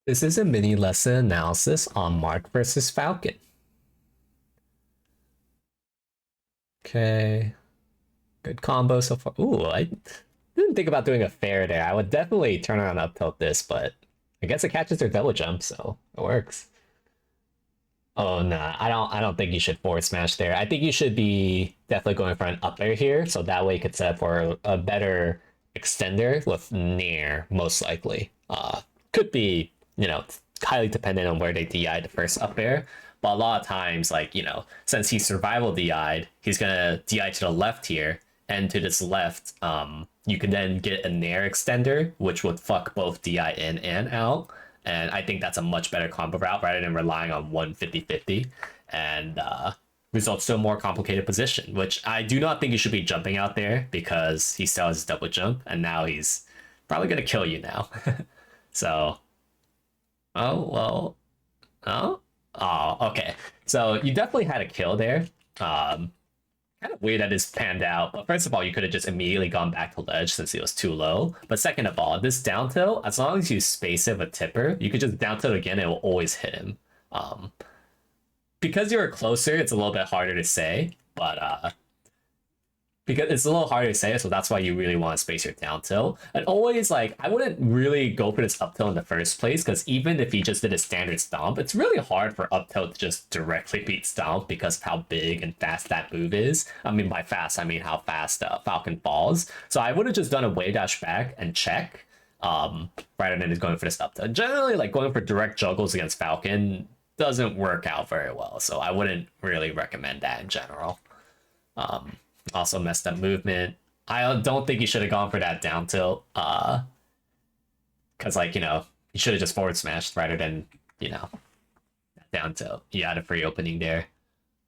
This is a mini lesson analysis on Marth versus Falcon. Okay. Good combo so far. Ooh, I didn't think about doing a fair there. I would definitely turn on up tilt this, but I guess it catches their double jump, so it works. Oh nah, I don't think you should forward smash there. I think you should be definitely going for an up air here, so that way you could set up for a better extender with Nair, most likely. Could be, highly dependent on where they DI the first up air. But a lot of times, like, since he's survival DI'd, he's gonna DI to the left here, and to this left, you can then get a Nair extender, which would fuck both DI in and out. And I think that's a much better combo route rather than relying on one 50-50 and results to a more complicated position, which I do not think you should be jumping out there because he still has his double jump, and now he's probably going to kill you now. So, oh, well, okay. So you definitely had a kill there. Kind of weird that this panned out, but first of all, you could have just immediately gone back to ledge since it was too low. But second of all, this down tilt, as long as you space it with tipper, you could just down tilt again, it will always hit him. Because you were closer, it's a little bit harder to say, but because it's a little harder to say, so that's why you really want to space your down tilt. And always, like, I wouldn't really go for this up tilt in the first place, because even if he just did a standard stomp, it's really hard for up tilt to just directly beat stomp because of how big and fast that move is. I mean, by fast, I mean how fast Falcon falls. So I would have just done a wave dash back and check, rather than just going for this up tilt. Generally, like, going for direct juggles against Falcon doesn't work out very well, so I wouldn't really recommend that in general. Also messed up movement. I don't think you should have gone for that down tilt. Because, like, you should have just forward smashed rather than, down tilt. You had a free opening there.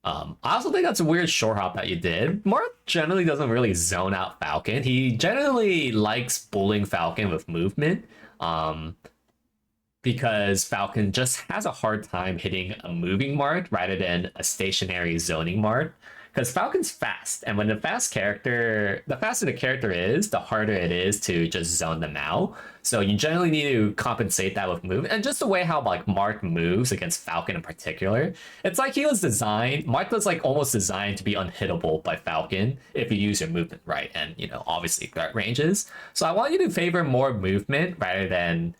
I also think that's a weird short hop that you did. Marth generally doesn't really zone out Falcon. He generally likes bullying Falcon with movement. Because Falcon just has a hard time hitting a moving Marth rather than a stationary zoning Marth. Because Falcon's fast, and when the faster the character is, the harder it is to just zone them out. So you generally need to compensate that with movement, and just the way how, like, Marth moves against Falcon in particular, it's like he was designed. Marth was, like, almost designed to be unhittable by Falcon if you use your movement right, and obviously threat ranges. So I want you to favor more movement rather than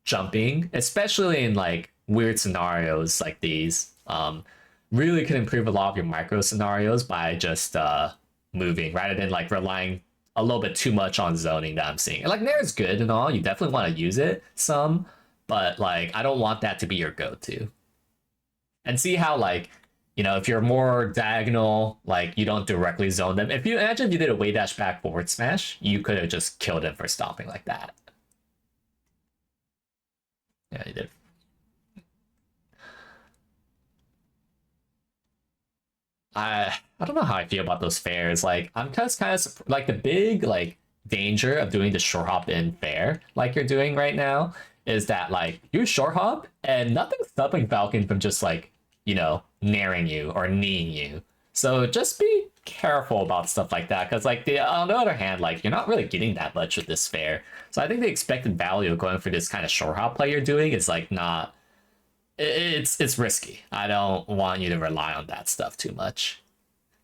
jumping, especially in, like, weird scenarios like these. Really could improve a lot of your micro scenarios by just moving rather than, like, relying a little bit too much on zoning that I'm seeing. And, like, Nair is good and all, you definitely want to use it some, but, like, I don't want that to be your go-to. And see how, like, if you're more diagonal, like, you don't directly zone them. If you imagine you did a way dash back forward smash, you could have just killed him for stopping like that. Yeah, you did. I don't know how I feel about those fairs. Like, I'm just kind of like, the big, like, danger of doing the short hop in fair like you're doing right now is that, like, you short hop and nothing's stopping Falcon from just, like, nairing you or kneeing you. So just be careful about stuff like that, because, like, on the other hand, like, you're not really getting that much with this fair. So I think the expected value of going for this kind of short hop play you're doing is, like, not. It's risky. I don't want you to rely on that stuff too much.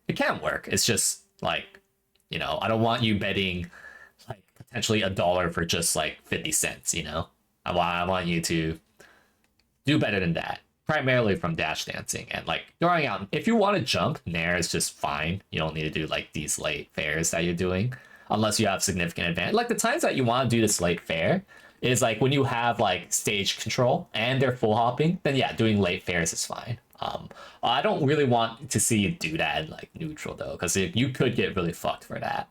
It can work. It's just, like, I don't want you betting, like, potentially $1 for just, like, 50 cents. I want you to do better than that, primarily from dash dancing and, like, throwing out. If you want to jump, Nair is just fine. You don't need to do, like, these late fairs that you're doing unless you have significant advantage. Like, the times that you want to do this late fair is, like, when you have, like, stage control and they're full hopping, then yeah, doing late fairs is fine. I don't really want to see you do that in, like, neutral, though, because you could get really fucked for that.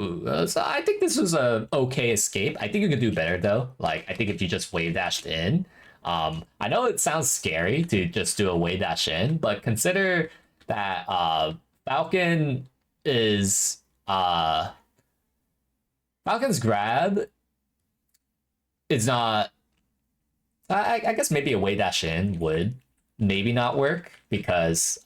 Ooh, so I think this was a okay escape. I think you could do better, though. Like, I think if you just wave dashed in, I know it sounds scary to just do a wave dash in, but consider that Falcon is Falcon's grab is not. I guess maybe a way dash in would maybe not work because.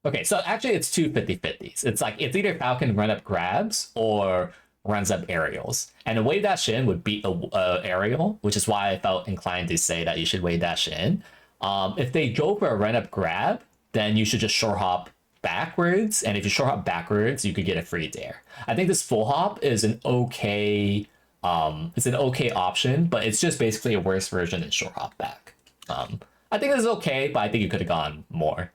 Okay, so actually it's two 50-50s. It's like, it's either Falcon run up grabs or runs up aerials, and a wave dash in would beat a aerial, which is why I felt inclined to say that you should wave dash in. If they go for a run up grab, then you should just short hop backwards, and if you short hop backwards, you could get a free dare. I think this full hop is an okay it's an okay option, but it's just basically a worse version than short hop back. I think this is okay, but I think you could have gone more.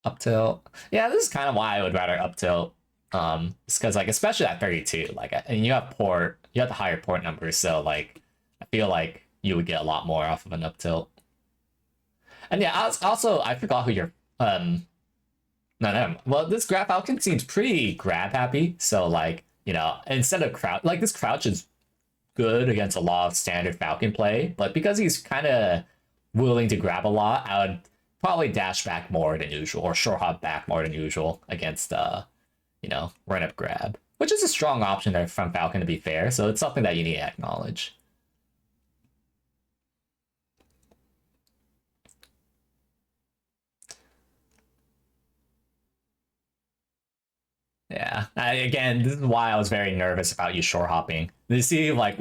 Up tilt. Yeah, this is kind of why I would rather up tilt. It's because like especially at 32, like, and you have the higher port numbers, so like I feel like you would get a lot more off of an up tilt. And yeah, I forgot who you're no. Well, this grab Falcon seems pretty grab happy, so like, you know, instead of crouch, like this crouch is good against a lot of standard Falcon play, but because he's kind of willing to grab a lot, I would probably dash back more than usual or short hop back more than usual against you know, run up grab, which is a strong option there from Falcon, to be fair, so it's something that you need to acknowledge. Yeah, again, this is why I was very nervous about you short hopping. You see, like,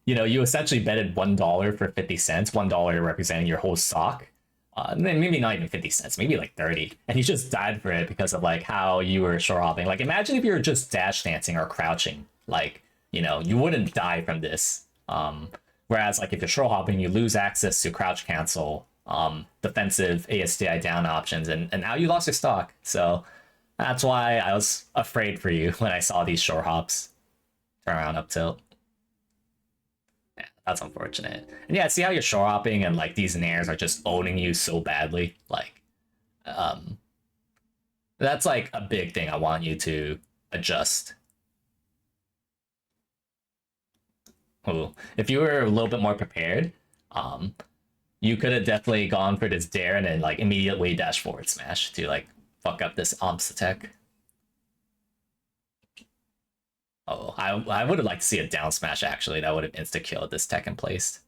you know, you essentially betted $1 for 50 cents, $1 representing your whole stock. Maybe not even 50 cents, maybe like 30. And you just died for it because of like how you were short hopping. Like, imagine if you were just dash dancing or crouching, like, you know, you wouldn't die from this. Whereas like if you're short hopping, you lose access to crouch cancel, defensive ASDI down options, and now you lost your stock. So that's why I was afraid for you when I saw these short hops turn around up tilt. Yeah, that's unfortunate. And yeah, see how you're short hopping and like these nairs are just owning you so badly. Like, that's like a big thing I want you to adjust. Ooh, if you were a little bit more prepared, you could have definitely gone for this dare and then like immediately dash forward smash to like fuck up this Omps attack. Oh, I would have liked to see a down smash actually. That would have insta-killed this tech in place.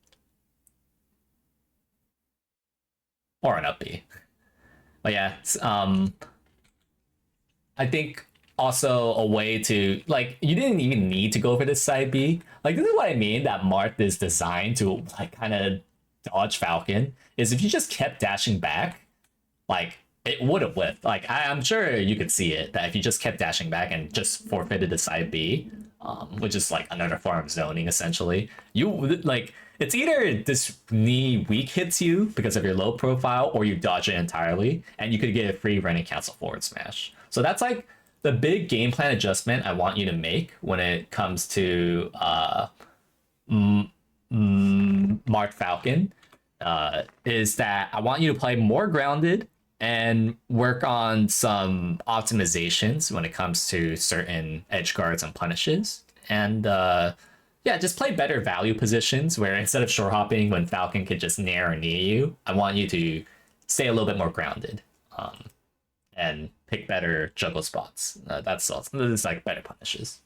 Or an up B. But yeah, I think also a way to, like, you didn't even need to go for this side B. Like, this is what I mean, that Marth is designed to like kind of dodge Falcon, is if you just kept dashing back, like, it would have whiffed. Like, I'm sure you could see it, that if you just kept dashing back and just forfeited the side B, which is like another form of zoning, essentially, you like, it's either this knee weak hits you because of your low profile, or you dodge it entirely, and you could get a free running cancel forward smash. So that's like the big game plan adjustment I want you to make when it comes to Marth Falcon, is that I want you to play more grounded and work on some optimizations when it comes to certain edge guards and punishes. And yeah, just play better value positions where instead of short hopping when Falcon could just nair or knee you, I want you to stay a little bit more grounded, and pick better juggle spots. That's all. This is like better punishes.